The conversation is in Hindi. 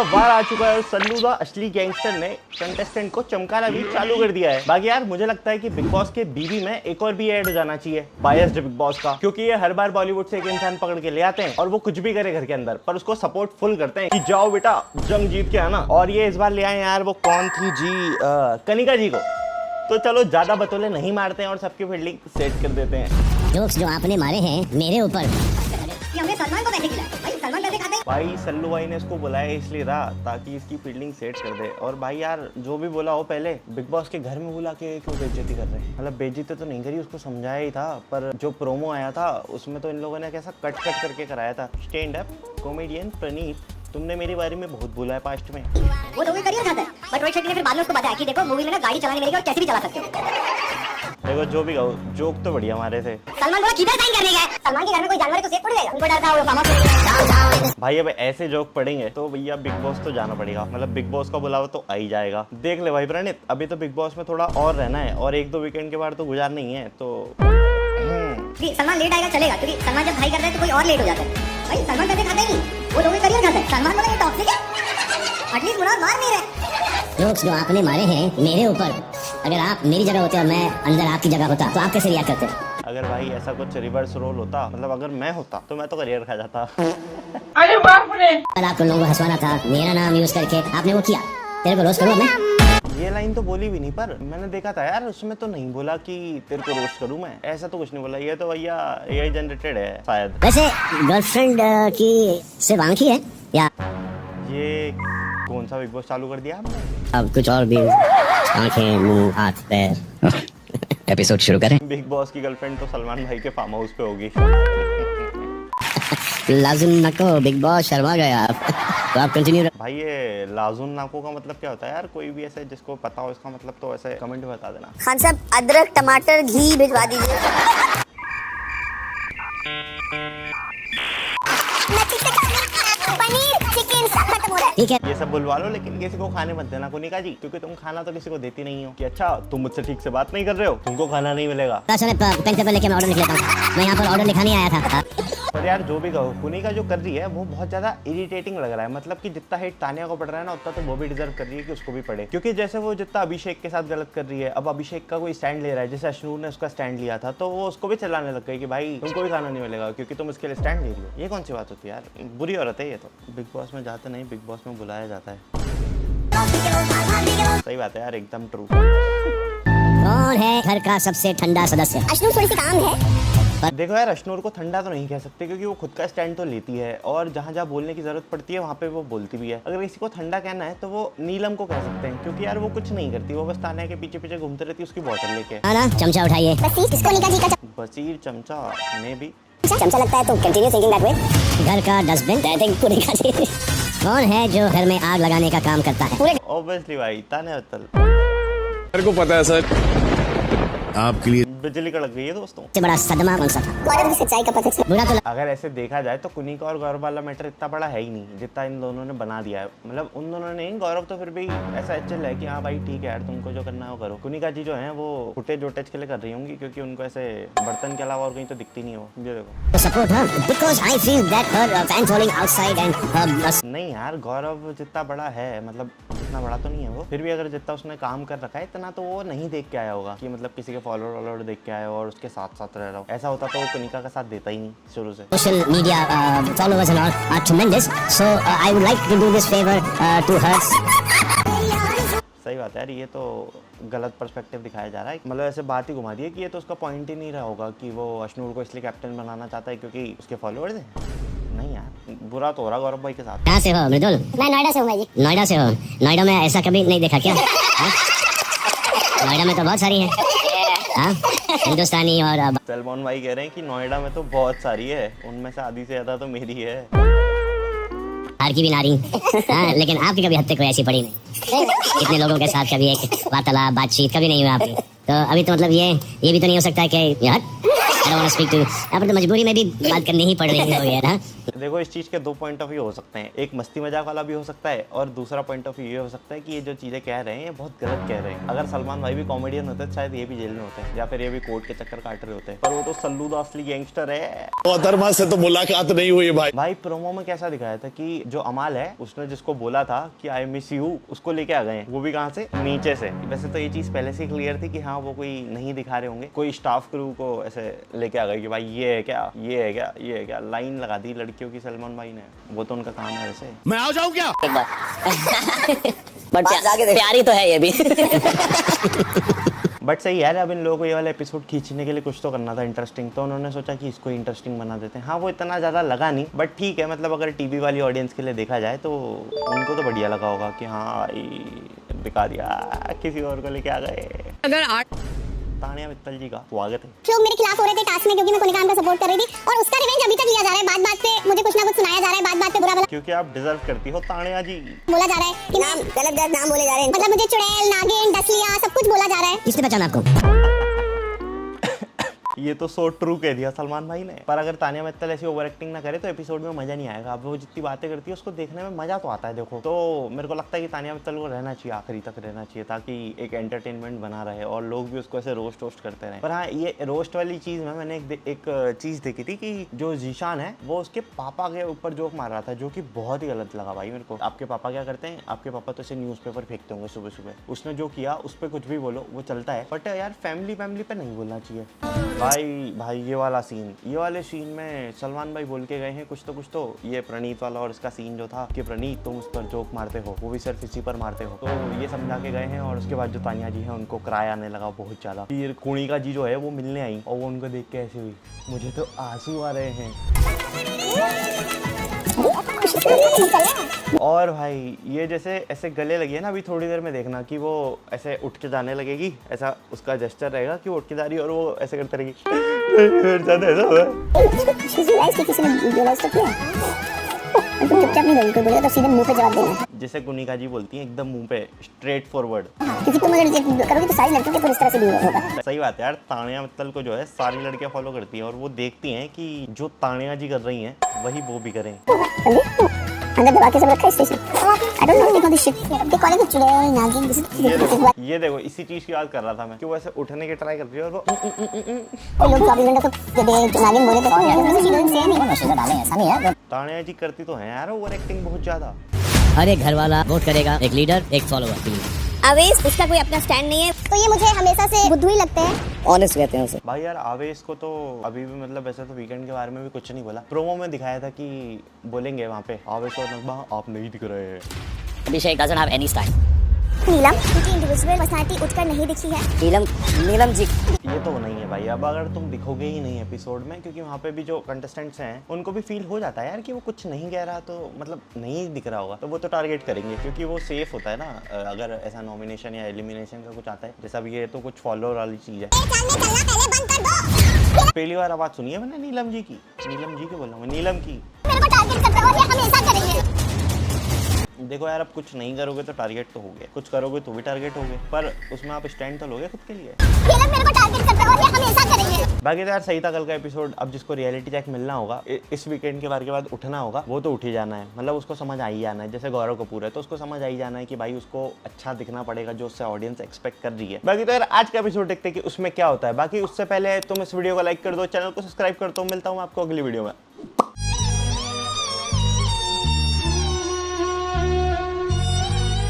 का वार आ चुका है और सल्लू द असली गैंगस्टर ने कंटेस्टेंट को चमकाना भी चालू कर दिया है। बाकी यार मुझे लगता है कि बिग बॉस के बीवी में एक और भी ऐड हो जाना चाहिए, बायस्ड बिग बॉस का, क्योंकि ये हर बार बॉलीवुड से एक इंसान पकड़ के ले आते हैं और वो कुछ भी करे घर के अंदर पर उसको सपोर्ट फुल करते हैं कि जाओ बेटा जंग जीत के आना। और ये इस बार ले आए यार, वो कौन थी जी, कनिका जी को। तो चलो ज्यादा बतौले नहीं मारते हैं और सबकी फील्डिंग सेट कर देते हैं। जोक्स जो आपने मारे हैं मेरे ऊपर, हमने सलमान को पैसे खिलाए भाई, सलमान पैसे खाते हैं। भाई सल्लू भाई ने इसको बुलाया इसलिए रहा ताकि इसकी फील्डिंग सेट कर दे। और भाई यार जो भी बोला हो, पहले बिग बॉस के घर में बुला के क्यों बेइज्जती कर रहे हैं? मतलब बेइज्जती तो नहीं करी, उसको समझाया ही था, पर जो प्रोमो आया था उसमें तो इन लोगों ने कैसा कट करके कराया था। स्टैंड अप कॉमेडियन प्रणीत, तुमने मेरे बारे में बहुत बोला है पास्ट में। वो तो करियर चाहता है, बट रोहित शेट्टी ने फिर बाद में उसको बताया कि देखो मूवी में ना गाड़ी चलाने मिलेगी और कैसे भी चला सकते हो। देखो जो भी कहो, जोक तो बढ़िया हमारे थे। सलमान बोला किधर साइन करने गए? सलमान के घर में कोई जानवर को सेफ पड़ जाएगा, उनको डर था वो फार्म हाउस। भाई अब ऐसे जोक पड़ेंगे तो भैया बिग बॉस तो जाना पड़ेगा, मतलब बिग बॉस का बुलावा तो आ ही जाएगा। देख ले भाई प्रणीत, अभी तो बिग बॉस में थोड़ा और रहना है और एक दो वीकेंड के बाद तो गुजारना ही है। तो सलमान लेट आएगा चलेगा, क्योंकि सलमान जब भाई करता है तो कोई और लेट हो जाता है। भाई सलमान पैसे खाता ही नहीं, वो लोग करियर खाता है। सलमान बोला ये टॉक्सिक है, एटलीस्ट मुराद मार नहीं रहे। जोक्स जो आपने मारे हैं मेरे ऊपर, अगर आप मेरी जगह होते और मैं अंदर आपकी जगह होता तो आप कैसे रिएक्ट करते? अगर भाई ऐसा कुछ रिवर्स रोल होता, मतलब अगर मैं होता तो मैं तो करियर खा जाता। अरे बाप रे! कल आप लोगों को हंसवाना था, मेरा नाम यूज करके आपने वो किया, तेरे को रोस्ट करूँ मैं? ये लाइन तो बोली भी नहीं, पर मैंने देखा था यार उसमें तो नहीं बोला कि तेरे को रोस्ट करूं मैं, ऐसा तो कुछ नहीं बोला। ये तो भैया एआई जनरेटेड है शायद। वैसे गर्लफ्रेंड की सिर्फ आंख ही है या ये कौन सा बिग बॉस चालू कर दिया आपने? अब कुछ और भी? आंखें, मुंह, हाथ, पैर। एपिसोड शुरू करें? बिग बॉस की गर्लफ्रेंड तो सलमान भाई के फार्म हाउस पे होगी। लाजुन नको, बिग बॉस शर्मा गया आप। तो आप कंटिन्यू। भाई ये लाजुन नाको का मतलब क्या होता है यार? कोई भी ऐसे जिसको पता हो इसका मतलब तो ऐसे कमेंट में बता देना। खान साहब अदरक टमाटर घी भिजवा दीजिए। ठीक है, ये सब बुलवा लो लेकिन किसी को खाने मत देना कोनिका जी, क्योंकि तुम खाना तो किसी को देती नहीं हो। कि अच्छा तुम मुझसे ठीक से बात नहीं कर रहे हो, तुमको खाना नहीं मिलेगा। पेन पेपर लेके मैं ऑर्डर लिख लेता हूँ। मैं यहाँ पर ऑर्डर लिखाने आया था। पर यार जो भी कहो, कोनिका जो कर रही है वो बहुत ज्यादा इरिटेटिंग लग रहा है। मतलब कि जितना हेट तानिया को पड़ रहा है ना, उतना तो वो भी डिजर्व कर रही है कि उसको भी पड़े। क्योंकि जैसे वो जितना अभिषेक के साथ गलत कर रही है, अब अभिषेक का कोई स्टैंड ले रहा है, जैसे अश्नूर ने उसका स्टैंड लिया था, तो वो उसको भी चलाने लग गई कि भाई तुमको भी खाना नहीं मिलेगा क्योंकि तुम इसके लिए स्टैंड ले रही हो। ये कौन सी बात होती है यार? बुरी औरत है ये तो। बिग बॉस में जाते नहीं, बिग बॉस में बुलाया जाता है। सही बात है यार, एकदम ट्रू। कौन है घर का सबसे ठंडा सदस्य? अश्नूर थोड़ी सी काम है। देखो यार, अश्नूर को ठंडा तो नहीं कह सकते क्योंकि वो खुद का स्टैंड तो लेती है और जहाँ जहाँ बोलने की जरूरत पड़ती है वहाँ पे वो बोलती भी है। अगर किसी को ठंडा कहना है तो वो नीलम को कह सकते हैं, क्योंकि यार वो कुछ नहीं करती, वो बस तानिया के पीछे पीछे घूमती रहती है उसकी बोतल लेके। ना चमचा उठाइए। बसीर चमचा में भी चमचा लगता है तो कंटिन्यू थिंकिंग दैट वे। घर का डस्टबिन। आई थिंक कुनिका जी। कौन है जो घर में आग लगाने का काम करता है? ऑब्वियसली भाई तानिया अत्तल। मेरे को पता है सर, आपके लिए बिजली कड़क गई है दोस्तों। सबसे बड़ा सदमा कौन सा था? गौरव की सच्चाई का पता चला। बुरा तो अगर ऐसे देखा जाए तो कुनिका और गौरव वाला मैटर इतना बड़ा है ही नहीं जितना इन दोनों ने बना दिया है। मतलब उन दोनों ने, गौरव तो फिर भी ऐसा चल है कि हाँ भाई ठीक है यार, तुमको जो करना है वो करो। कुनिका जी जो है वो फुटेज वोटेज के लिए कर रही होंगी क्योंकि उनको ऐसे बर्तन के अलावा और कहीं तो दिखती नहीं हो। ये देखो सपोर्ट है because I feel that her fan following outside and नहीं यार, गौरव जितना बड़ा है, मतलब इतना बड़ा तो नहीं है वो, फिर भी अगर जितना उसने काम कर रखा है इतना तो वो नहीं देख के आया होगा कि मतलब किसी के फॉलोअर वॉलोअर देख के आया और उसके साथ साथ रह रहा हो। ऐसा होता तो वो कुनिका का साथ देता ही नहीं शुरू से। social media followers and all are tremendous, so I would like to do this favor to her. सही बात है यार, ये तो गलत पर्सपेक्टिव दिखाया जा रहा है। मतलब ऐसे बात ही घुमा दी है कि ये तो उसका पॉइंट ही नहीं रहा होगा कि वो अश्नूर को इसलिए कैप्टन बनाना चाहता है क्योंकि उसके फॉलोअर्स हैं। नहीं यार, बुरा तो हो रहा गौरव भाई के साथ। कहाँ से हो मृदुल? मैं नोएडा से हूँ भाई जी। नोएडा से हो? नोएडा में ऐसा कभी नहीं देखा क्या? नोएडा में तो बहुत सारी हैं। हाँ, हिंदुस्तानी और सलमान भाई कह रहे हैं कि नोएडा में तो बहुत सारी है, उनमें से आधी से ज्यादा तो मेरी है। हार की भी नारी। हाँ, लेकिन आपकी कभी हत्या कोई ऐसी पड़ी नहीं। इतने लोगों के साथ कभी एक वार्तालाप बातचीत कभी नहीं हुई आपकी, तो अभी तो मतलब ये भी तो नहीं हो सकता है कि यार I don't want to speak to you. यहाँ पर तो मजबूरी में भी बात करनी ही पड़ रही है यार। हाँ? देखो इस चीज के दो पॉइंट ऑफ व्यू हो सकते हैं, एक मस्ती मजाक वाला भी हो सकता है और दूसरा पॉइंट ऑफ व्यू ये हो सकता है कि ये जो चीजें कह रहे हैं ये बहुत गलत कह रहे हैं। अगर सलमान भाई भी कॉमेडियन होते तो शायद ये भी जेल में होते हैं या फिर ये भी कोर्ट के चक्कर काट रहे होते हैं, पर वो तो सल्लू द असली गैंगस्टर है। मोहतरमा से तो मुलाकात नहीं हुई भाई। प्रोमो में कैसा दिखाया था कि जो अमाल है उसने जिसको बोला था कि आई मिस यू, उसको लेके आ गए हैं, वो भी कहाँ से, नीचे से। वैसे तो ये चीज पहले से क्लियर थी कि हाँ वो कोई नहीं दिखा रहे होंगे, कोई स्टाफ क्रू को ऐसे लेके आ गए कि भाई ये है क्या, ये है क्या, ये है क्या। लाइन लगा दी लड़कियों की सलमान भाई ने, वो तो उनका काम है वैसे। मैं आ जाऊं क्या? बट प्यारी तो है ये भी। बट सही यार, अब इन लोगों को ये वाला एपिसोड खींचने के लिए कुछ तो करना था इंटरेस्टिंग, तो उन्होंने सोचा कि इसको इंटरेस्टिंग बना देते हैं। हाँ वो इतना ज़्यादा लगा नहीं, बट ठीक है, मतलब अगर टीवी वाली ऑडियंस के लिए देखा जाए तो उनको तो बढ़िया लगा होगा कि हाँ दिखा दिया, किसी और को लेके आ गए। अगर तानिया मित्तल जी का स्वागत है। लोग मेरे खिलाफ हो रहे थे टास्क में क्योंकि मैं कोनिका का सपोर्ट कर रही थी और उसका रिवेंज अभी तक लिया जा रहा है। बात बात पे मुझे कुछ ना कुछ सुनाया जा रहा है, बात बात पे बुरा भला क्योंकि आप डिजर्व करती हो तानिया जी। बोला जा रहा है कि नाम गलत नाम बोले जा रहे हैं, मतलब मुझे चुड़ैल, नागिन, डसलिया सब कुछ बोला जा रहा है। किसने पहचाना आपको? ये तो सो ट्रू कह दिया सलमान भाई ने। पर अगर तानिया मित्तल ऐसी ओवर एक्टिंग ना करे तो एपिसोड में मजा नहीं आएगा। अब वो जितनी बातें करती है उसको देखने में मजा तो आता है। देखो तो मेरे को लगता है कि तानिया मित्तल को रहना चाहिए, आखिरी तक रहना चाहिए, ताकि एक एंटरटेनमेंट बना रहे और लोग भी उसको ऐसे रोस्ट वोस्ट करते रहे। पर हाँ ये रोस्ट वाली चीज़ में मैंने एक चीज़ देखी थी कि जो जीशान है वो उसके पापा के ऊपर जोक मार रहा था, जो कि बहुत ही गलत लगा भाई मेरे को। आपके पापा क्या करते हैं? आपके पापा तो ऐसे न्यूज़पेपर फेंकते होंगे सुबह सुबह। उसने जो किया उस पर कुछ भी बोलो वो चलता है, बट यार फैमिली पर नहीं बोलना चाहिए भाई। ये वाला सीन, ये वाले सीन में सलमान भाई बोल के गए हैं कुछ तो ये प्रणीत वाला और इसका सीन जो था कि प्रणीत तुम उस पर जोक मारते हो, वो भी सिर्फ इसी पर मारते हो, तो ये समझा के गए हैं। और उसके बाद जो तानिया जी है उनको किराया आने लगा बहुत ज़्यादा। फिर कुणिका जी जो है वो मिलने आई और वो उनको देख के ऐसे हुई, मुझे तो आंसू आ रहे हैं। और भाई ये जैसे ऐसे गले लगी है ना, अभी थोड़ी देर में देखना कि वो ऐसे उठ के जाने लगेगी, ऐसा उसका जेस्चर रहेगा कि वो उठ के जा रही है और वो ऐसे करते रहेगी। मेरे साथ ऐसा हुआ तो सीधे मुंह पे जवाब देना, जैसे कुनिका जी बोलती हैं एकदम मुंह पे स्ट्रेट फॉरवर्ड। क्योंकि तुम अगर ये करोगे तो सारी लड़कियों के इस तरह से भी होगा। सही बात है यार, तानिया मित्तल को जो है सारी लड़कियां फॉलो करती हैं और वो देखती हैं कि जो तानिया जी कर रही हैं वही वो भी करें। अंदर दबा के सब रखा है station. I don't know this shit. They call it चुड़ैल, नागिन, दिस इज। ये देखो इसी चीज की बात कर रहा था मैं कि वो ऐसे उठने की ट्राई कर रही है और वो लोग 24 घंटे तो दे नागिन बोले तो ऐसा नहीं है। तानिया जी करती तो है यार ओवर एक्टिंग बहुत ज्यादा। हर एक घर वाला वोट करेगा, एक लीडर एक फॉलोअर। आवेश उसका कोई अपना स्टैंड नहीं है, तो ये मुझे हमेशा से बुद्धू ही लगते हैं, ऑनेस्ट कहते हैं उसे। भाई यार आवेश को तो अभी भी मतलब वैसे तो वीकेंड के बारे में भी कुछ नहीं बोला। प्रोमो में दिखाया था कि बोलेंगे वहाँ पे आवेश और नगमा आप नहीं दिख रहे हैं। अभिषेक doesn't have any style. नीलम क्योंकि इंडिविजुअल पर्सनालिटी उठकर नहीं दिखी है। नीलम जी ये तो नहीं है भाई। अब अगर तुम दिखोगे ही नहीं एपिसोड में, क्योंकि वहाँ पे भी जो कंटेस्टेंट्स हैं उनको भी फील हो जाता है यार कि वो कुछ नहीं कह रहा, तो मतलब नहीं दिख रहा होगा तो वो तो टारगेट करेंगे, क्योंकि वो सेफ होता है ना। अगर ऐसा नॉमिनेशन या एलिमिनेशन का कुछ आता है, जैसा भी ये तो कुछ फॉलोअर वाली चीज़ है। पहली बार आवाज़ सुनी है मैंने नीलम जी की। नीलम जी की बोल रहा हूँ, नीलम की। मेरे को टारगेट करते हो, ये हमेशा करेंगे। देखो यार, अब कुछ नहीं करोगे तो टारगेट तो हो गया, कुछ करोगे तो भी टारगेट हो गए, पर उसमें आप स्टैंड तो लोगे खुद के लिए। ये लोग मेरे को टारगेट करते हो, ये हमेशा करेंगे। बाकी तो यार सही था कल का एपिसोड। अब जिसको रियलिटी चेक मिलना होगा इस वीकेंड के बार के बाद उठना होगा, वो तो उठ ही जाना है। मतलब उसको समझ आ ही जाना है। जैसे गौरव कपूर है तो उसको समझ आ ही जाना है कि भाई उसको अच्छा दिखना पड़ेगा जो उससे ऑडियंस एक्सपेक्ट कर रही है। बाकी तो यार आज का एपिसोड देखते हैं कि उसमें क्या होता है। बाकी उससे पहले तुम इस वीडियो को लाइक कर दो, चैनल को सब्सक्राइब कर दो। मिलता हूँ आपको अगली वीडियो में।